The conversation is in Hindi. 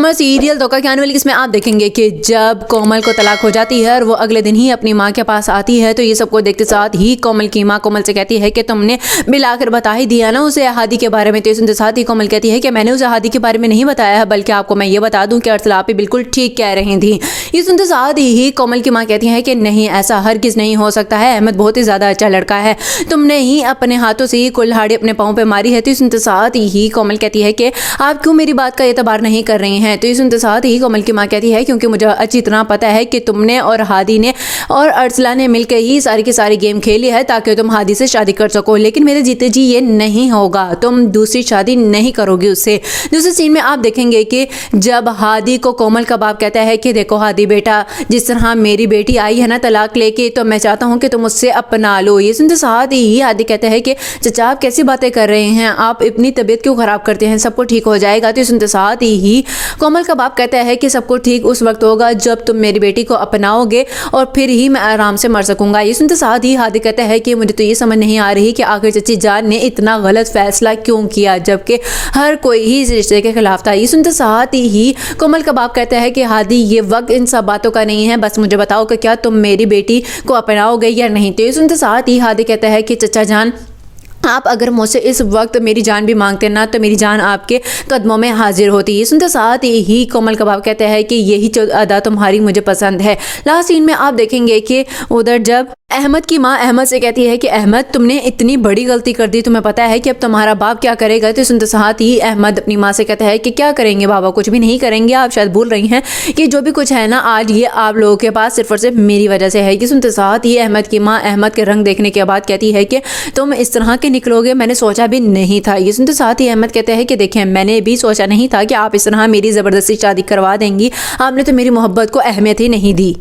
हमारे सीरियल धोखा के आने वाली इसमें आप देखेंगे कि जब कोमल को तलाक हो जाती है और वो अगले दिन ही अपनी माँ के पास आती है तो ये सबको देखते साथ ही कोमल की माँ कोमल से कहती है कि तुमने मिलाकर बता ही दिया ना उसे हादी के बारे में। तो सुनते साथ ही कोमल कहती है कि मैंने उसे हादी के बारे में नहीं बताया है, बल्कि आपको मैं ये बता दूं कि अर्सला आप बिल्कुल ठीक कह रही थी। ये सुनते साथ ही कोमल की माँ कहती है कि नहीं, ऐसा हरगिज नहीं हो सकता है, अहमद बहुत ही ज्यादा अच्छा लड़का है, तुमने ही अपने हाथों से कुल्हाड़ी अपने पाँव पे मारी है। तो सुनते साथ ही कोमल कहती है कि आप क्यों मेरी बात का एतबार नहीं कर रही हैं। तो ये सुनते साथ ही कोमल की माँ कहती है क्योंकि मुझे अच्छी तरह पता है कि तुमने और हादी ने और अर्सला ने मिलकर ही सारी की सारी गेम खेली है ताकि तुम हादी से शादी कर सको, लेकिन मेरे जीते जी ये नहीं होगा, तुम दूसरी शादी नहीं करोगी उससे। दूसरे सीन में आप देखेंगे कि जब हादी को कोमल का बाप कहता है कि देखो हादी बेटा, जिस तरह मेरी बेटी आई है ना तलाक लेके, तो मैं चाहता हूँ कि तुम उससे अपना लो। ये सुनते साथ ही हादी कहता है कि चाचा आप कैसी बातें कर रहे हैं, आप अपनी तबीयत क्यों खराब करते हैं, सबको ठीक हो जाएगा। तो सुनते साथ ही कोमल का बाप कहता है कि सबको ठीक उस वक्त होगा जब तुम मेरी बेटी को अपनाओगे और फिर ही मैं आराम से मर सकूंगा। ये सुनते साथ ही हादी कहता है कि मुझे तो ये समझ नहीं आ रही कि आखिर चची जान ने इतना गलत फैसला क्यों किया, जबकि हर कोई ही इस रिश्ते के खिलाफ था। ये सुनते साथ ही कोमल का बाप कहता है कि हादी ये वक्त इन सब बातों का नहीं है, बस मुझे बताओ कि क्या तुम मेरी बेटी को अपनाओगे या नहीं। तो ये सुनते साथ ही हादी कहता है कि चचा जान, आप अगर मुझसे इस वक्त मेरी जान भी मांगते ना तो मेरी जान आपके कदमों में हाजिर होती है। सुनते साथ ही कोमल का बाप कहता है कि यही अदा तुम्हारी मुझे पसंद है। लास्ट सीन में आप देखेंगे कि उधर जब अहमद की माँ अहमद से कहती है कि अहमद तुमने इतनी बड़ी गलती कर दी, तुम्हें पता है कि अब तुम्हारा बाप क्या करेगा। तो सुनते साथ ही अहमद अपनी माँ से कहता है कि क्या करेंगे बाबा, कुछ भी नहीं करेंगे, आप शायद भूल रही हैं कि जो भी कुछ है ना आज ये आप लोगों के पास सिर्फ और सिर्फ मेरी वजह से है। कि सुनते साथ ही अहमद की माँ अहमद के रंग देखने के बाद कहती है कि तुम इस तरह के निकलोगे, मैंने सोचा भी नहीं था। ये सुनते साथ ही अहमद कहते हैं कि देखें, मैंने भी सोचा नहीं था कि आप इस तरह मेरी ज़बरदस्ती शादी करवा देंगी, आपने तो मेरी मोहब्बत को अहमियत ही नहीं दी।